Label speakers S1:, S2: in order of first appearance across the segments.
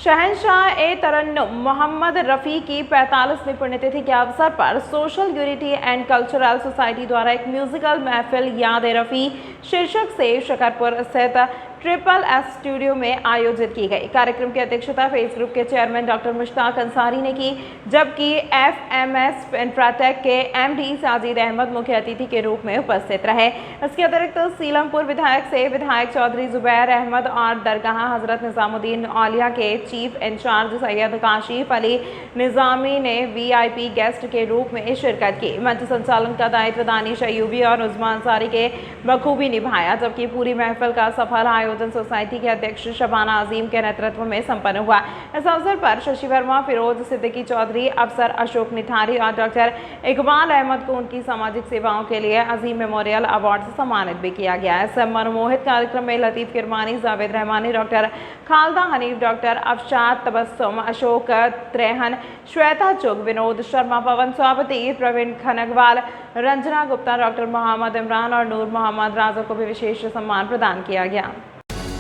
S1: शहंशाह-ए-तरन्नुम मोहम्मद रफ़ी की 45वीं पुण्यतिथि के अवसर पर social unity and cultural society द्वारा एक म्यूजिकल महफिल याद-ए-रफ़ी शीर्षक से शकरपुर स्थित ट्रिपल एस स्टूडियो में आयोजित की गई। कार्यक्रम की अध्यक्षता फेस ग्रुप के चेयरमैन डॉक्टर मुश्ताक अंसारी ने की, जबकि FMS इंफ्राटेक के MD साजिद अहमद मुख्य अतिथि के रूप में उपस्थित रहे। इसके अतिरिक्त सीलमपुर विधायक से विधायक चौधरी जुबैर अहमद और दरगाह हजरत निजामुद्दीन औलिया के चीफ इंचार्ज सैयद काशिफ अली निजामी ने VIP गेस्ट के रूप में शिरकत की। मंच संचालन का दायित्व दानिश अयूबी और उस्मान अंसारी के बखूबी निभाया, जबकि पूरी महफिल का सफल आयोजन सोसाइटी के अध्यक्ष शबाना अजीम के नेतृत्व में संपन्न हुआ। इस अवसर पर शशि वर्मा, फिरोज सिद्दीकी चौधरी, अफसर अशोक निठारी और डॉक्टर इकबाल अहमद को उनकी सामाजिक सेवाओं के लिए अजीम मेमोरियल अवार्ड से सम्मानित भी किया गया। इस मनमोहित कार्यक्रम में लतीफ किरमानी, जावेद रहमानी, डॉक्टर खालदा हनीफ, डॉक्टर अफशाद तबस्सुम, अशोक त्रेहन, श्वेता चुग, विनोद शर्मा, पवन स्वावती, प्रवीण खनगवाल, रंजना गुप्ता, डॉक्टर मोहम्मद इमरान और नूर मोहम्मद राजा को भी विशेष सम्मान प्रदान किया गया।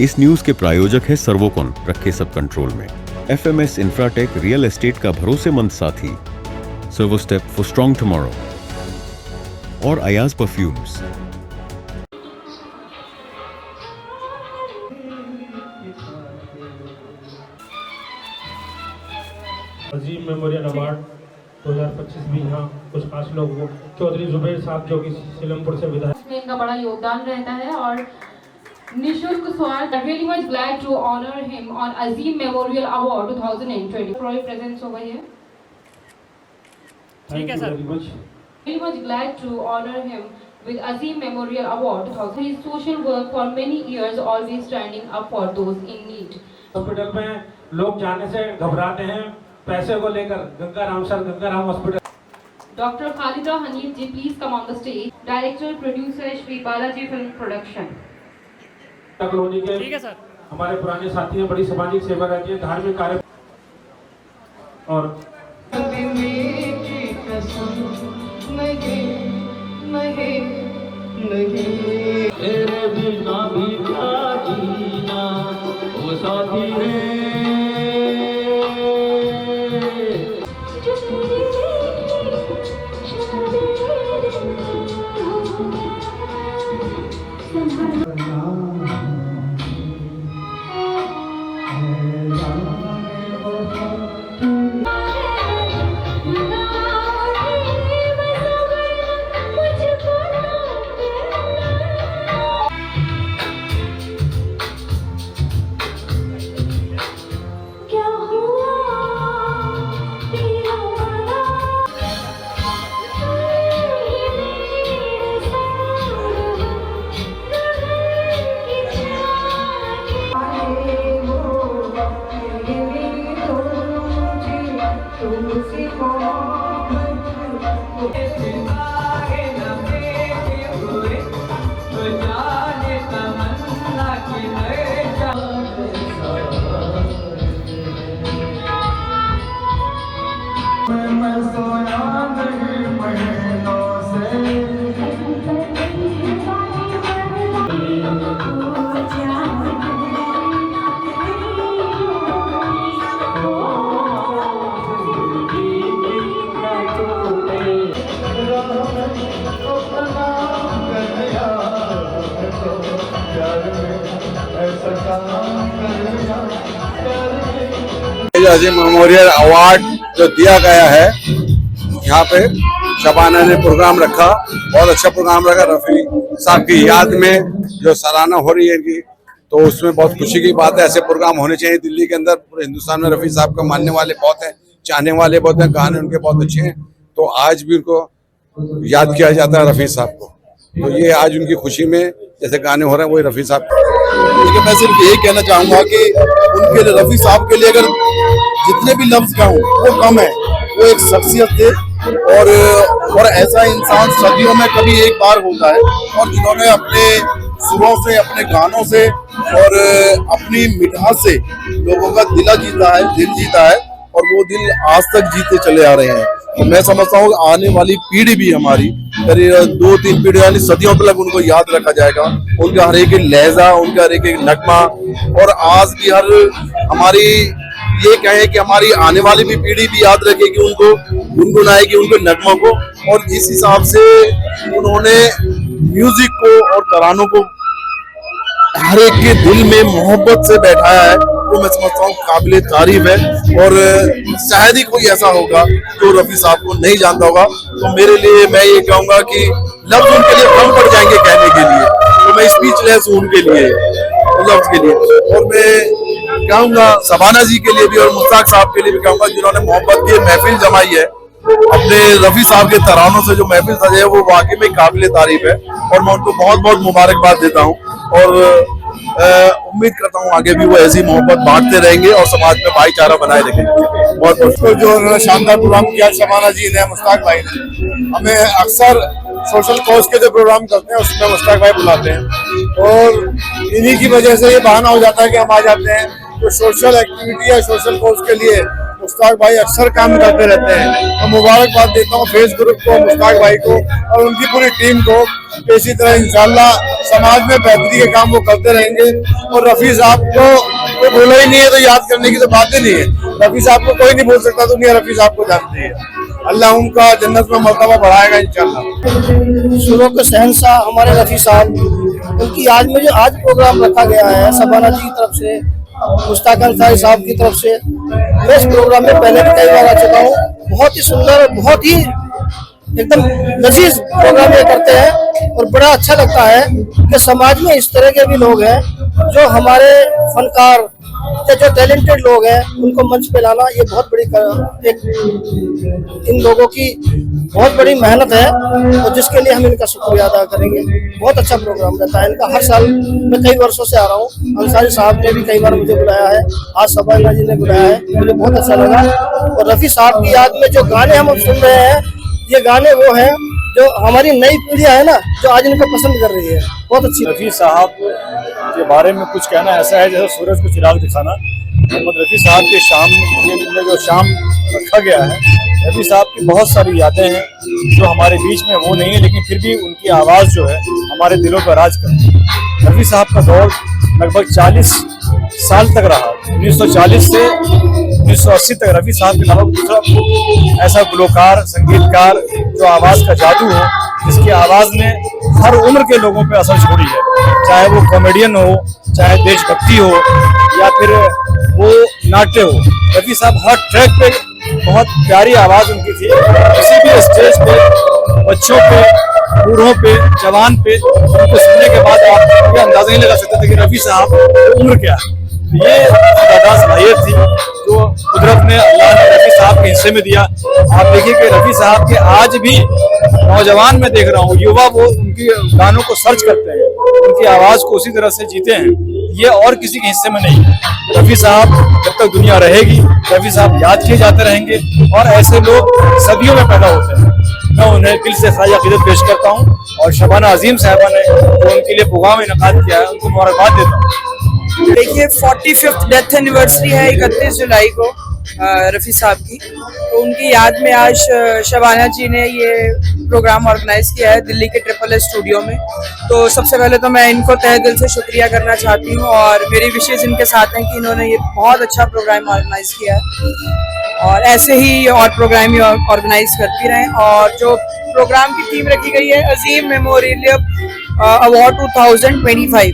S2: इस न्यूज के प्रायोजक है सर्वोकॉन, रखे सब कंट्रोल में। FMS इंफ्राटेक, रियल एस्टेट का भरोसेमंद साथी, servo step for strong tomorrow और अयाज परफ्यूम्स।
S3: अजीम मेमोरियल अवार्ड 2025 भी यहाँ कुछ खास लोग वो चौधरी जुबैर साहब जो कि सीलमपुर से विधायक,
S4: इसमें इनका बड़ा योगदान रहता है और निशुल्क स्वागत। I'm really much glad to honor him on Azim Memorial Award 2020. Roy presents over here.
S3: ठीक है sir.
S4: Really much glad to honor him with Azim Memorial Award 2000. His social work for many years, always standing up for those in need.
S3: Hospital में लोग जाने से घबराते हैं पैसे को लेकर। Gangaram hospital.
S4: Dr. Khalida Hanif ji, please come on the stage. Director, producer, Shri Balaji Film Production.
S3: Colony के हमारे पुराने साथी हैं, बड़ी सामाजिक सेवा रहती है, धार्मिक कार्य और तेरे बिना भी क्या जीना वो साथी है।
S5: अजीम मेमोरियल अवार्ड जो दिया गया है, यहाँ पे शबाना ने प्रोग्राम रखा, बहुत अच्छा प्रोग्राम रखा। रफ़ी साहब की याद में जो सराहना हो रही है इनकी, तो उसमें बहुत खुशी की बात है। ऐसे प्रोग्राम होने चाहिए दिल्ली के अंदर, पूरे हिंदुस्तान में। रफ़ी साहब को मानने वाले बहुत हैं, चाहने वाले बहुत हैं, गाने उनके बहुत अच्छे हैं, तो आज भी उनको याद किया जाता है रफ़ी साहब को। तो ये आज उनकी खुशी में जैसे गाने हो रहे हैं वही रफ़ी साहब।
S6: लेकिन मैं सिर्फ यही कहना चाहूँगा कि उनके लिए, रफ़ी साहब के लिए अगर जितने भी लफ्ज़ कहूँ वो कम है। वो एक शख्सियत थे और ऐसा इंसान सदियों में कभी एक बार होता है, और जिन्होंने अपने सुरों से, अपने गानों से और अपनी मिठास से लोगों का दिल जीता है और वो दिल आज तक जीते चले आ रहे हैं। तो मैं समझता हूँ आने वाली पीढ़ी भी हमारी करीब 2-3 पीढ़ी यानी सदियों तक उनको याद रखा जाएगा। उनका हर एक लहजा, उनका हर एक नगमा, और आज भी हर हमारी ये कहें कि हमारी आने वाली भी पीढ़ी भी याद रखेगी उनको, गुनगुनाएगी उनके नगमों को, और इस हिसाब से उन्होंने म्यूजिक को और तरानों को हर एक के दिल में मोहब्बत से बैठाया है। तो मैं समझता हूँ काबिले तारीफ है, और शायद ही कोई ऐसा होगा जो रफी साहब को नहीं जानता होगा। तो मेरे लिए मैं ये कहूँगा कि लफ्ज उनके लिए कम पड़ जाएंगे कहने के लिए, तो मैं स्पीचलेस हूँ उनके लिए, लफ्ज के लिए। और मैं कहूँगा शबाना जी के लिए भी और मुश्ताक साहब के लिए भी कहूँगा, जिन्होंने मोहब्बत की महफिल जमाई है अपने रफी साहब के तरानों से, जो महफिल सजे है वो वाकई में काबिले तारीफ है, और मैं उनको बहुत बहुत मुबारकबाद देता हूँ। और उम्मीद करता हूँ आगे भी वो ऐसी मोहब्बत बांटते रहेंगे और समाज में भाईचारा बनाए रखेंगे। बहुत बहुत
S7: जो उन्होंने शानदार प्रोग्राम किया शबाना जी ने, मुश्ताक भाई ने, हमें अक्सर सोशल कॉज के जो प्रोग्राम करते हैं उसमें मुश्ताक भाई बुलाते हैं, और इन्हीं की वजह से ये बहाना हो जाता है कि हम आ जाते हैं। जो सोशल एक्टिविटी है, सोशल कॉज के लिए मुश्ताक भाई अक्सर काम करते रहते हैं। मैं मुबारकबाद देता हूँ फेस ग्रुप को, मुश्ताक भाई को और उनकी पूरी टीम को। इसी तरह इंशाल्लाह समाज में बेहतरी के काम वो करते रहेंगे। और रफी साहब को कोई भूला ही नहीं है, तो याद करने की तो बात ही नहीं है। रफी साहब को कोई नहीं भूल सकता, दुनिया रफी साहब को जानती है। अल्लाह उनका जन्नत में मर्तबा बढ़ाएगा इंशाल्लाह।
S8: सुरों के शहंशाह हमारे रफी साहब, उनकी याद में जो आज प्रोग्राम रखा गया है शबाना जी की तरफ से, मुश्ताक अंसारी साहब की तरफ से, मैं इस प्रोग्राम में पहले भी कई बार आ चुका हूँ। बहुत ही सुंदर, बहुत ही एकदम लजीज प्रोग्राम ये करते हैं, और बड़ा अच्छा लगता है कि समाज में इस तरह के भी लोग हैं जो हमारे फनकार या जो टैलेंटेड लोग हैं उनको मंच पे लाना, ये बहुत बड़ी इन लोगों की बहुत बड़ी मेहनत है, और जिसके लिए हम इनका शुक्रिया अदा करेंगे। बहुत अच्छा प्रोग्राम रहता है इनका, हर साल मैं कई वर्षों से आ रहा हूँ। अंसारी साहब ने भी कई बार मुझे बुलाया है, आज शबाना जी ने बुलाया है, मुझे बहुत अच्छा लगा। और रफी साहब की याद में जो गाने हम सुन रहे हैं, ये गाने वो हैं जो हमारी नई पीढ़ियां है ना, जो आज इनको पसंद कर रही है। बहुत अच्छी।
S9: रफी साहब के बारे में कुछ कहना ऐसा है जैसे सूरज को चिराग दिखाना। मोहम्मद रफी साहब के शाम में जो शाम रखा गया है, रफी साहब की बहुत सारी यादें हैं जो हमारे बीच में वो नहीं है, लेकिन फिर भी उनकी आवाज़ जो है हमारे दिलों पर राज करती है। रफी साहब का दौर लगभग 40 साल तक रहा। 1940 से 1980 तक रफी साहब के अलावा दूसरा ऐसा गुलकार, संगीतकार जो आवाज़ का जादू हो, जिसकी आवाज़ ने हर उम्र के लोगों पे असर छोड़ी है। चाहे वो कॉमेडियन हो, चाहे देशभक्ति हो, या फिर वो नाट्य हो, रफी साहब हर ट्रैक पे बहुत प्यारी आवाज़ उनकी थी। किसी भी स्टेज पे, बच्चों पे, बूढ़ों पे, जवान पे, उनको सुनने के बाद आप ये अंदाजा नहीं लगा सकते थे कि रफी साहब की उम्र क्या है। ये खुदा सलाहियत थी जो कुदरत ने, अल्लाह ने रफी साहब के हिस्से में दिया। आप देखिए कि रफी साहब के आज भी नौजवान मैं देख रहा हूँ, युवा वो उनकी गानों को सर्च करते हैं, उनकी आवाज़ को उसी तरह से जीते हैं। ये और किसी के हिस्से में नहीं है। रफी साहब जब तक दुनिया रहेगी, रफी साहब याद किए जाते रहेंगे, और ऐसे लोग सदियों में पैदा होते हैं। मैं उन्हें दिल से खाई अक़ीदत पेश करता हूँ, और शबाना अजीम साहबा ने जो उनके लिए प्रोग्राम इनेकाद किया है, उनको मुबारकबाद देता हूँ।
S10: देखिए 45th डेथ एनिवर्सरी है 31 जुलाई को रफ़ी साहब की, तो उनकी याद में आज शबाना जी ने ये प्रोग्राम ऑर्गेनाइज किया है दिल्ली के SSS स्टूडियो में। तो सबसे पहले तो मैं इनको तहे दिल से शुक्रिया करना चाहती हूँ, और मेरी विशेष इनके साथ हैं कि इन्होंने ये बहुत अच्छा प्रोग्राम ऑर्गेनाइज किया है, और ऐसे ही और प्रोग्राम ही ऑर्गेनाइज करती रहें। और जो प्रोग्राम की थीम रखी गई है अजीम मेमोरियल अवार्ड 2025,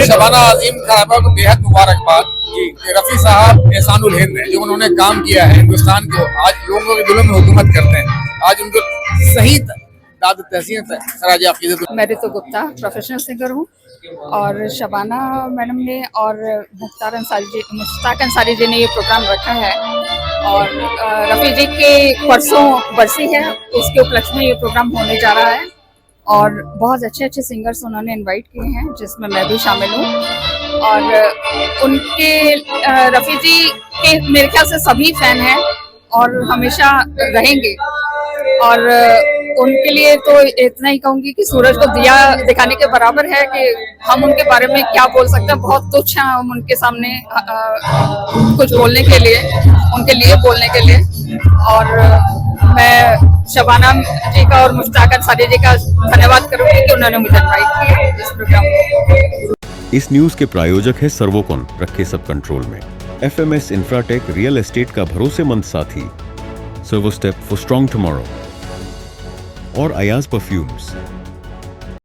S11: शबाना अजीम साहबा को बेहद मुबारकबाद कि रफी साहब एहसानुल हिंद है, जो उन्होंने काम किया है हिंदुस्तान को, आज लोगों के दिलों में हुकूमत करते हैं। आज उनको सही दाद तहसीन है सराज अक़ीदत।
S12: मैं ऋतु गुप्ता प्रोफेशनल सिंगर हूँ, और शबाना मैडम ने और मुश्ताक अंसारी जी ने ये प्रोग्राम रखा है, और रफ़ी जी के परसों बरसी है, उसके उपलक्ष्य में ये प्रोग्राम होने जा रहा है। और बहुत अच्छे अच्छे सिंगर्स उन्होंने इनवाइट किए हैं, जिसमें मैं भी शामिल हूँ। और उनके रफ़ी जी के मेरे ख्याल से सभी फैन हैं और हमेशा रहेंगे। और उनके लिए तो इतना ही कहूँगी कि सूरज को दिया दिखाने के बराबर है कि हम उनके बारे में क्या बोल सकते हैं। बहुत तुच्छ हैं हम उनके सामने कुछ बोलने के लिए, उनके लिए बोलने के लिए। और मैं शबाना जी का और मुश्ताक अंसारी जी का धन्यवाद करूँगी कि उन्होंने मुझे इनवाइट किया इस प्रोग्राम को।
S2: इस न्यूज के प्रायोजक है सर्वोकॉन, रखे सब कंट्रोल में। FMS इंफ्राटेक रियल एस्टेट का भरोसेमंद साथी, सर्वोस्टेप फॉर स्ट्रॉन्ग टुमारो और अयाज परफ्यूम्स।